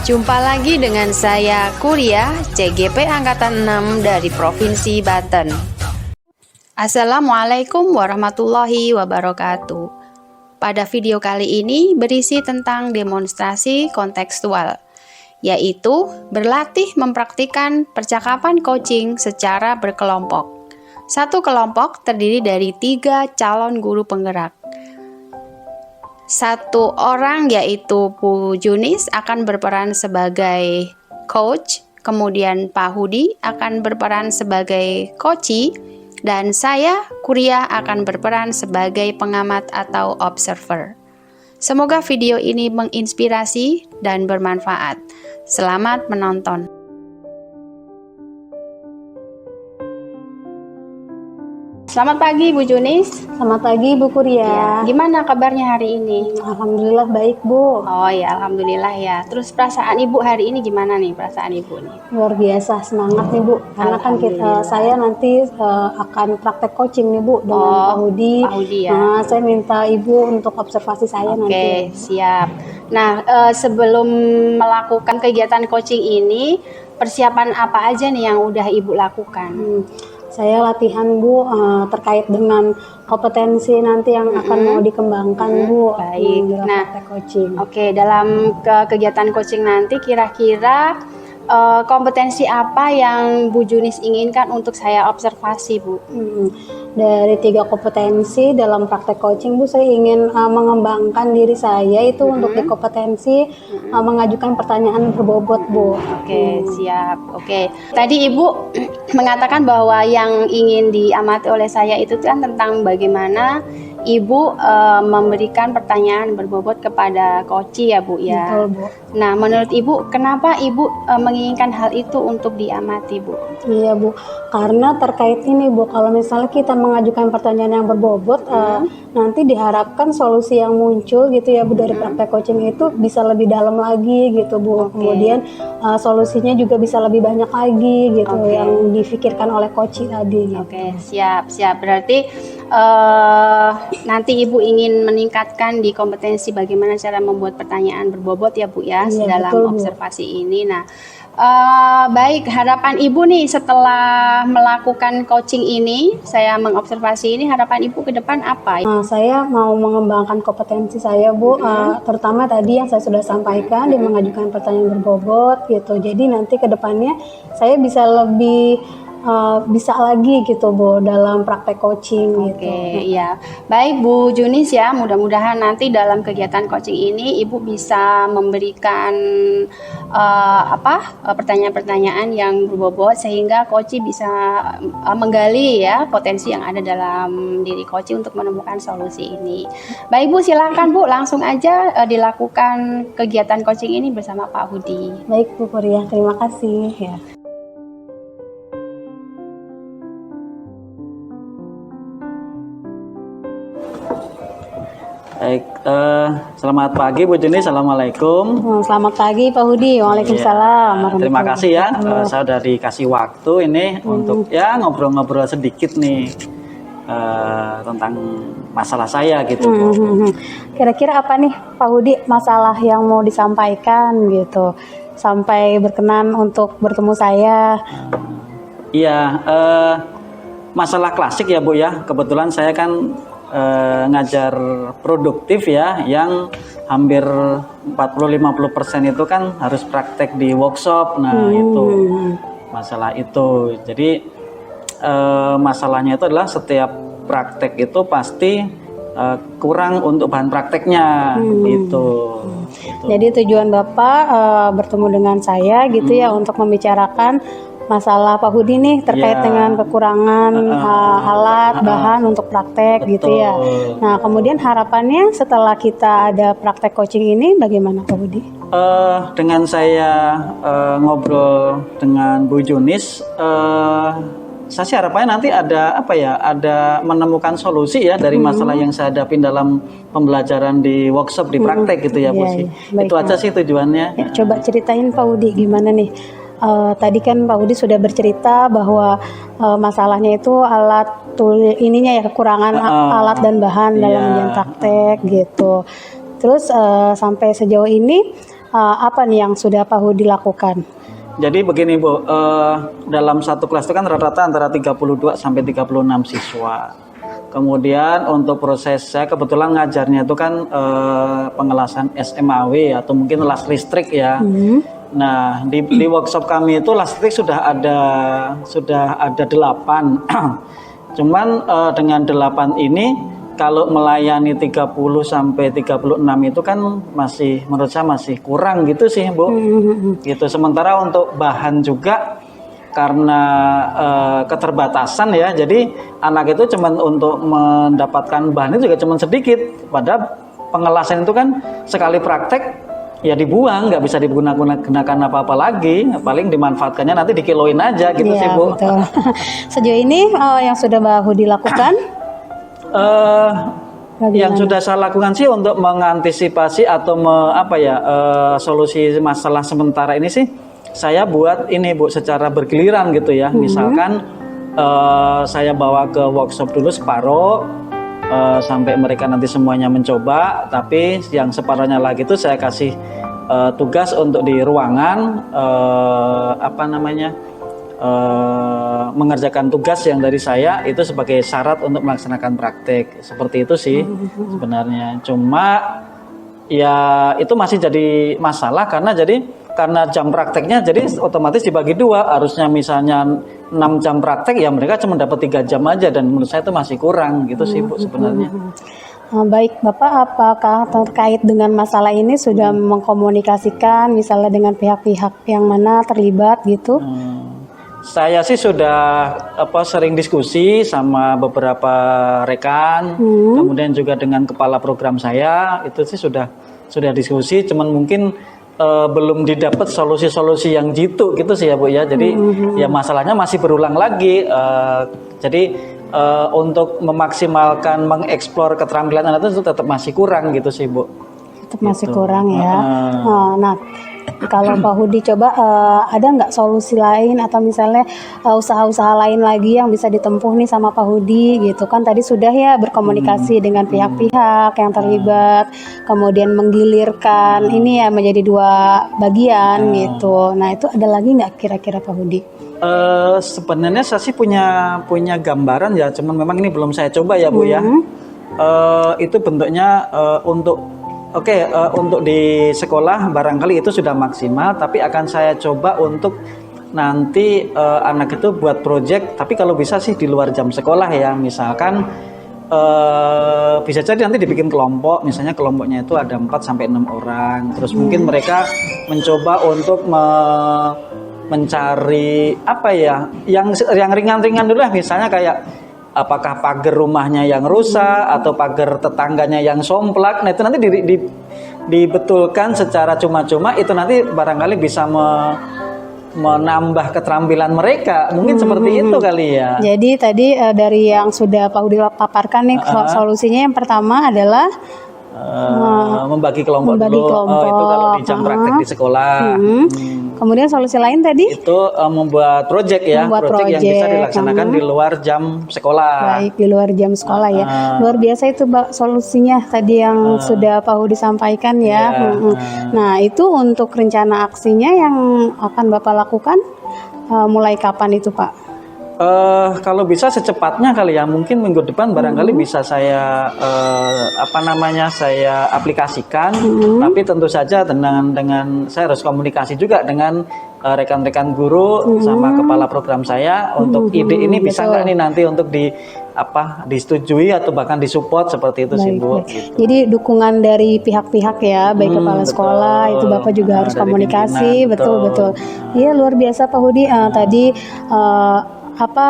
Jumpa lagi dengan saya Kuria, CGP Angkatan 6 dari Provinsi Banten. Assalamualaikum warahmatullahi wabarakatuh. Pada video kali ini berisi tentang demonstrasi kontekstual, yaitu berlatih mempraktikkan percakapan coaching secara berkelompok. Satu kelompok terdiri dari 3 calon guru penggerak. Satu orang yaitu Bu Junis akan berperan sebagai coach, kemudian Pak Hudi akan berperan sebagai coachee, dan saya, Kuria, akan berperan sebagai pengamat atau observer. Semoga video ini menginspirasi dan bermanfaat. Selamat menonton. Selamat pagi Bu Junis. Selamat pagi Bu Kuria. Ya, gimana kabarnya hari ini? Alhamdulillah baik Bu. Oh ya, alhamdulillah ya. Terus perasaan Ibu hari ini gimana nih perasaan Ibu nih? Luar biasa semangat nih Bu. Karena kan saya nanti akan praktek coaching nih Bu dengan Pak Hudi. Pak Hudi ya. Nah, saya minta Ibu untuk observasi saya nanti. Oke, siap. Nah, sebelum melakukan kegiatan coaching ini, persiapan apa aja nih yang udah Ibu lakukan? Saya latihan Bu terkait dengan kompetensi nanti yang akan mau dikembangkan Bu. Baik. Nah, coaching. Oke, dalam kegiatan coaching nanti kira-kira kompetensi apa yang Bu Junis inginkan untuk saya observasi Bu? Dari 3 kompetensi dalam praktek coaching Bu, saya ingin mengembangkan diri saya itu untuk di kompetensi mengajukan pertanyaan berbobot Bu. Oke, siap. Oke, tadi Ibu mengatakan bahwa yang ingin diamati oleh saya itu kan tentang bagaimana Ibu memberikan pertanyaan berbobot kepada coachee ya Bu ya. Betul Bu. Nah, menurut Ibu kenapa Ibu menginginkan hal itu untuk diamati Bu? Iya Bu, karena terkait ini Bu, kalau misalnya kita mengajukan pertanyaan yang berbobot, nanti diharapkan solusi yang muncul gitu ya Bu dari praktek coaching itu bisa lebih dalam lagi gitu Bu. Kemudian solusinya juga bisa lebih banyak lagi gitu yang difikirkan oleh coachee tadi. Gitu. Oke, siap. Berarti nanti Ibu ingin meningkatkan di kompetensi bagaimana cara membuat pertanyaan berbobot ya Bu ya, dalam betul, observasi ini. Nah, baik, harapan Ibu nih setelah melakukan coaching ini, saya mengobservasi ini, harapan Ibu ke depan apa? Saya mau mengembangkan kompetensi saya Bu, terutama tadi yang saya sudah sampaikan di mengajukan pertanyaan berbobot gitu. Jadi nanti ke depannya saya bisa lebih bisa lagi gitu Bu dalam praktek coaching gitu. Iya. Baik Bu Junis ya, mudah-mudahan nanti dalam kegiatan coaching ini Ibu bisa memberikan pertanyaan-pertanyaan yang berbobot sehingga coachee bisa menggali ya potensi yang ada dalam diri coachee untuk menemukan solusi ini. Baik Bu, silakan Bu, langsung aja dilakukan kegiatan coaching ini bersama Pak Hudi. Baik Bu Kuria, terima kasih ya. Baik, selamat pagi Bu Junis, Assalamualaikum. Selamat pagi Pak Hudi, Waalaikumsalam. Terima kasih ya, saya sudah dikasih waktu ini untuk ya ngobrol-ngobrol sedikit nih tentang masalah saya gitu. Kira-kira apa nih Pak Hudi masalah yang mau disampaikan gitu, sampai berkenan untuk bertemu saya? Iya, masalah klasik ya Bu ya, kebetulan saya kan ngajar produktif ya, yang hampir 40-50% itu kan harus praktek di workshop. Nah itu masalah itu. Jadi masalahnya itu adalah setiap praktek itu pasti kurang untuk bahan prakteknya gitu. Jadi tujuan Bapak bertemu dengan saya gitu ya untuk membicarakan masalah Pak Hudi nih terkait dengan kekurangan alat, bahan untuk praktek gitu ya. Nah, kemudian harapannya setelah kita ada praktek coaching ini bagaimana Pak Hudi? Dengan saya ngobrol dengan Bu Junis, saya sih harapannya nanti ada ada menemukan solusi ya dari masalah yang saya hadapin dalam pembelajaran di workshop, di praktek gitu ya Bu sih. Itu aja sih tujuannya. Ya, coba ceritain Pak Hudi gimana nih? Tadi kan Pak Hudi sudah bercerita bahwa masalahnya itu alat ininya ya, kekurangan alat dan bahan dalam menjalani praktek gitu. Terus sampai sejauh ini apa nih yang sudah Pak Hudi lakukan? Jadi begini Bu, dalam satu kelas itu kan rata-rata antara 32 sampai 36 siswa. Kemudian untuk proses saya kebetulan ngajarnya itu kan pengelasan SMAW atau mungkin las listrik ya. Nah di workshop kami itu las listrik sudah ada 8. Cuman dengan 8 ini kalau melayani 30 sampai 36 itu kan masih menurut saya masih kurang gitu sih Bu. Gitu. Sementara untuk bahan juga karena keterbatasan ya, jadi anak itu cuman untuk mendapatkan bahan itu juga cuman sedikit. Padahal pengelasan itu kan sekali praktek ya dibuang, nggak bisa digunakan apa-apa lagi, paling dimanfaatkannya nanti dikiloin aja gitu Iya, sih Bu. betul. Sejauh ini yang sudah Pak Hudi lakukan? Yang sudah saya lakukan sih untuk mengantisipasi atau solusi masalah sementara ini sih saya buat ini Bu secara bergiliran gitu ya. Misalkan saya bawa ke workshop dulu separuh sampai mereka nanti semuanya mencoba, tapi yang separuhnya lagi itu saya kasih tugas untuk di ruangan mengerjakan tugas yang dari saya itu sebagai syarat untuk melaksanakan praktek. Seperti itu sih sebenarnya. Cuma ya itu masih jadi masalah karena jam prakteknya jadi otomatis dibagi 2. Harusnya misalnya 6 jam praktek ya mereka cuma dapat 3 jam aja, dan menurut saya itu masih kurang gitu sih Bu sebenarnya. Baik, Bapak, apakah terkait dengan masalah ini sudah mengkomunikasikan misalnya dengan pihak-pihak yang mana terlibat gitu? Saya sih sudah sering diskusi sama beberapa rekan, kemudian juga dengan kepala program saya itu sih sudah diskusi, cuman mungkin belum didapat solusi-solusi yang jitu gitu sih ya Bu ya. Jadi ya masalahnya masih berulang lagi. Jadi untuk memaksimalkan mengeksplor keterampilan anak itu tetap masih kurang gitu sih Bu. Tetap masih kurang ya. Nah, kalau Pak Hudi coba ada nggak solusi lain atau misalnya usaha-usaha lain lagi yang bisa ditempuh nih sama Pak Hudi gitu kan, tadi sudah ya berkomunikasi dengan pihak-pihak yang terlibat, kemudian menggilirkan ini ya menjadi 2 bagian gitu. Nah itu ada lagi nggak kira-kira Pak Hudi? Sebenarnya saya sih punya gambaran ya, cuman memang ini belum saya coba ya Bu ya. Itu bentuknya untuk di sekolah barangkali itu sudah maksimal, tapi akan saya coba untuk nanti anak itu buat project, tapi kalau bisa sih di luar jam sekolah ya. Misalkan bisa jadi nanti dibikin kelompok, misalnya kelompoknya itu ada 4 sampai 6 orang. Terus mungkin mereka mencoba untuk mencari yang ringan-ringan dulu lah, misalnya kayak apakah pagar rumahnya yang rusak atau pagar tetangganya yang somplak. Nah itu nanti dibetulkan secara cuma-cuma, itu nanti barangkali bisa menambah keterampilan mereka. Mungkin seperti itu kali ya. Jadi tadi dari yang sudah Pak Hudi paparkan nih solusinya yang pertama adalah membagi kelompok membagi dulu. kelompok. Itu kalau di jam praktek di sekolah. Kemudian solusi lain tadi? Itu membuat project ya, project yang bisa dilaksanakan di luar jam sekolah. Baik, di luar jam sekolah ya. Luar biasa itu Pak solusinya tadi yang sudah Pak Hudi sampaikan ya. Nah itu untuk rencana aksinya yang akan Bapak lakukan mulai kapan itu Pak? Kalau bisa secepatnya kali ya, mungkin minggu depan barangkali bisa saya saya aplikasikan. Tapi tentu saja dengan saya harus komunikasi juga dengan rekan-rekan guru sama kepala program saya untuk ide ini bisa nggak nih nanti untuk disetujui atau bahkan disupport seperti itu sih Bu. Gitu. Jadi dukungan dari pihak-pihak ya, baik kepala sekolah itu Bapak juga harus komunikasi, betul. Iya luar biasa Pak Hudi. Tadi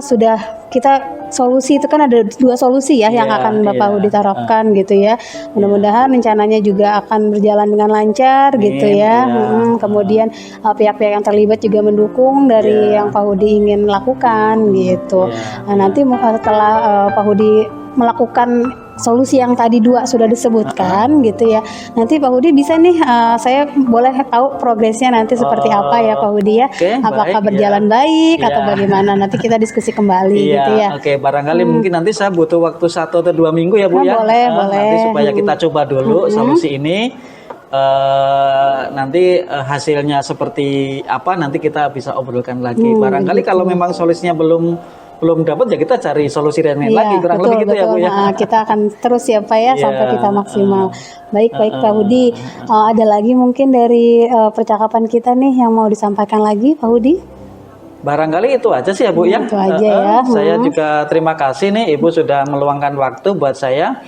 sudah kita solusi itu kan ada 2 solusi ya yang akan Bapak Hudi terapkan gitu ya. Mudah-mudahan rencananya juga akan berjalan dengan lancar gitu ya. Kemudian pihak-pihak yang terlibat juga mendukung dari yang Pak Hudi ingin lakukan gitu. Nah, nanti setelah Pak Hudi melakukan solusi yang tadi 2 sudah disebutkan gitu ya. Nanti Pak Hudi bisa nih saya boleh tahu progresnya nanti seperti apa ya Pak Hudi ya. Apakah berjalan baik atau bagaimana? Nanti kita diskusi kembali gitu ya. Oke, barangkali mungkin nanti saya butuh waktu 1 atau 2 minggu ya Bu ya. Boleh. Nanti supaya kita coba dulu solusi ini. nanti hasilnya seperti apa nanti kita bisa obrolkan lagi. Barangkali kalau memang solusinya belum dapat ya kita cari solusi yang lain lagi, kurang lebih gitu ya Bu ya. Nah, kita akan terus ya Pak ya sampai kita maksimal. Baik Pak Hudi. Ada lagi mungkin dari percakapan kita nih yang mau disampaikan lagi Pak Hudi? Barangkali itu aja sih ya Bu ya. Itu aja ya. Saya juga terima kasih nih Ibu sudah meluangkan waktu buat saya.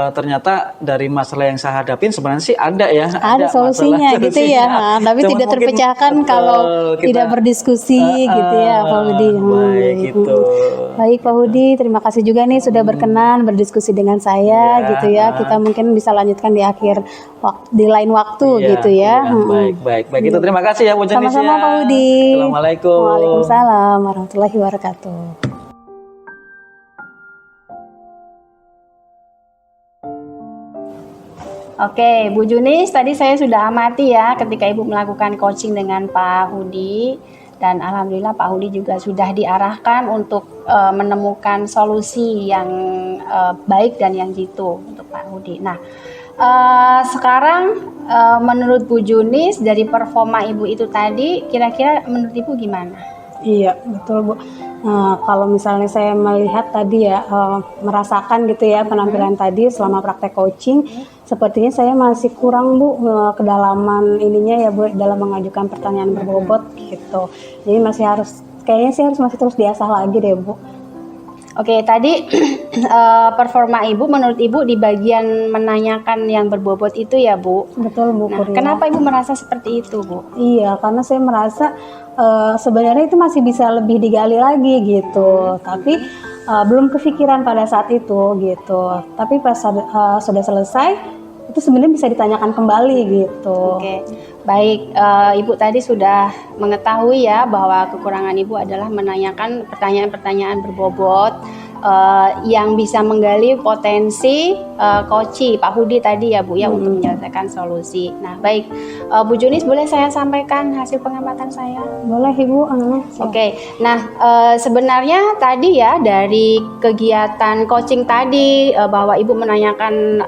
Ternyata dari masalah yang saya hadapin sebenarnya sih ada ya. Ada solusinya gitu ya. Nah, tapi Cuma tidak mungkin, terpecahkan kalau tidak berdiskusi gitu ya Pak Hudi. Baik gitu. Baik Pak Hudi, terima kasih juga nih sudah berkenan berdiskusi dengan saya gitu ya. Kita mungkin bisa lanjutkan di akhir di lain waktu gitu ya. Baik. Itu terima kasih ya Bu Jenis. Sama-sama Pak Hudi. Assalamualaikum. Waalaikumsalam warahmatullahi wabarakatuh. Oke, Bu Junis, tadi saya sudah amati ya ketika Ibu melakukan coaching dengan Pak Hudi, dan alhamdulillah Pak Hudi juga sudah diarahkan untuk menemukan solusi yang baik dan yang jitu untuk Pak Hudi. Nah, sekarang menurut Bu Junis dari performa Ibu itu tadi, kira-kira menurut Ibu gimana? Iya, betul Bu. Kalau misalnya saya melihat tadi ya, merasakan gitu ya penampilan tadi selama praktek coaching, sepertinya saya masih kurang Bu kedalaman ininya ya Bu dalam mengajukan pertanyaan berbobot gitu. Jadi kayaknya sih harus masih terus diasah lagi deh Bu. Oke, tadi performa Ibu menurut Ibu di bagian menanyakan yang berbobot itu ya Bu? Betul Bu. Nah, kenapa Ibu merasa seperti itu Bu? Iya, karena saya merasa sebenarnya itu masih bisa lebih digali lagi gitu, tapi belum kepikiran pada saat itu gitu. Tapi pas sudah selesai, itu sebenarnya bisa ditanyakan kembali gitu. Oke, baik. Ibu tadi sudah mengetahui ya bahwa kekurangan Ibu adalah menanyakan pertanyaan-pertanyaan berbobot yang bisa menggali potensi Koci Pak Hudi tadi ya Bu ya untuk menyelesaikan solusi. Nah, baik. Bu Junis, boleh saya sampaikan hasil pengamatan saya? Boleh Ibu. Oke. Nah, sebenarnya tadi ya dari kegiatan coaching tadi bahwa Ibu menanyakan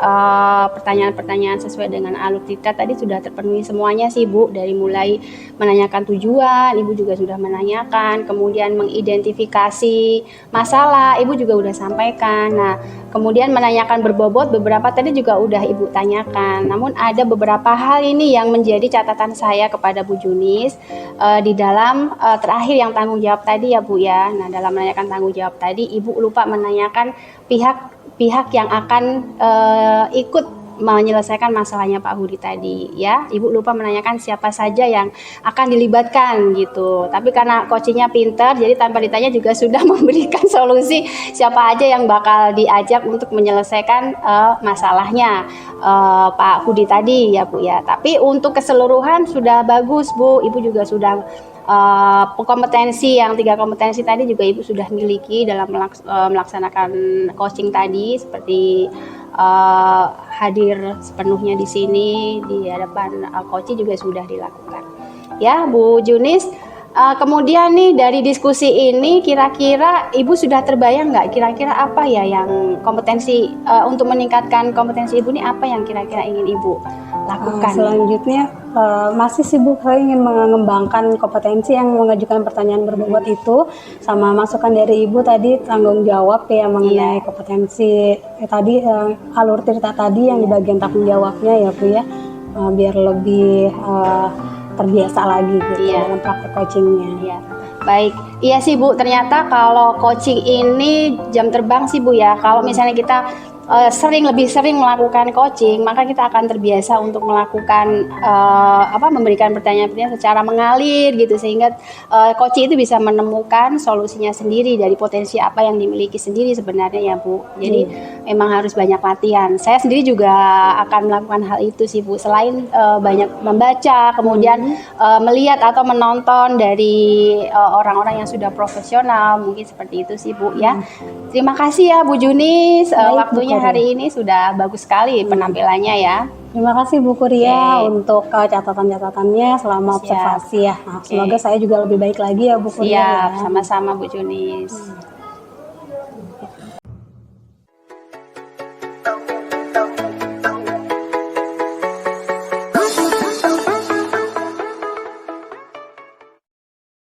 pertanyaan-pertanyaan sesuai dengan alur diktat tadi sudah terpenuhi semuanya sih Bu. Dari mulai menanyakan tujuan, Ibu juga sudah menanyakan, kemudian mengidentifikasi masalah, Ibu juga udah sampaikan. Nah, kemudian menanyakan berbobot beberapa tadi juga udah Ibu tanyakan. Namun ada beberapa hal ini yang menjadi catatan saya kepada Bu Junis di dalam terakhir yang tanggung jawab tadi ya Bu ya. Nah, dalam menanyakan tanggung jawab tadi Ibu lupa menanyakan pihak yang akan ikut menyelesaikan masalahnya Pak Hudi tadi ya. Ibu lupa menanyakan siapa saja yang akan dilibatkan gitu. Tapi karena coachingnya pintar, jadi tanpa ditanya juga sudah memberikan solusi siapa aja yang bakal diajak untuk menyelesaikan masalahnya Pak Hudi tadi ya Bu ya. Tapi untuk keseluruhan sudah bagus Bu. Ibu juga sudah kompetensi yang 3 kompetensi tadi juga Ibu sudah miliki dalam melaksanakan coaching tadi, seperti hadir sepenuhnya di sini di hadapan coach juga sudah dilakukan ya Bu Junis. Kemudian nih dari diskusi ini kira-kira Ibu sudah terbayang nggak kira-kira apa ya yang kompetensi untuk meningkatkan kompetensi Ibu nih, apa yang kira-kira ingin Ibu lakukan? Selanjutnya masih sibuk, saya ingin mengembangkan kompetensi yang mengajukan pertanyaan berbobot itu, sama masukan dari Ibu tadi tanggung jawab ya mengenai kompetensi tadi alur cerita tadi yang di bagian tanggung jawabnya ya Bu ya, biar lebih terbiasa lagi gitu dalam praktek coachingnya. Iya. Baik, iya sih Bu, ternyata kalau coaching ini jam terbang sih Bu ya. Kalau misalnya kita lebih sering melakukan coaching, maka kita akan terbiasa untuk melakukan memberikan pertanyaan-pertanyaan secara mengalir gitu, sehingga coaching itu bisa menemukan solusinya sendiri dari potensi apa yang dimiliki sendiri sebenarnya ya Bu. Jadi memang harus banyak latihan. Saya sendiri juga akan melakukan hal itu sih Bu. Selain banyak membaca, kemudian melihat atau menonton dari orang-orang yang sudah profesional, mungkin seperti itu sih Bu ya. Terima kasih ya Bu Junis, waktunya hari ini sudah bagus sekali penampilannya ya. Terima kasih Bu Kuria untuk catatan-catatannya selama observasi ya. Nah, semoga saya juga lebih baik lagi ya Bu Kuria. Siap, sama-sama Bu Junis.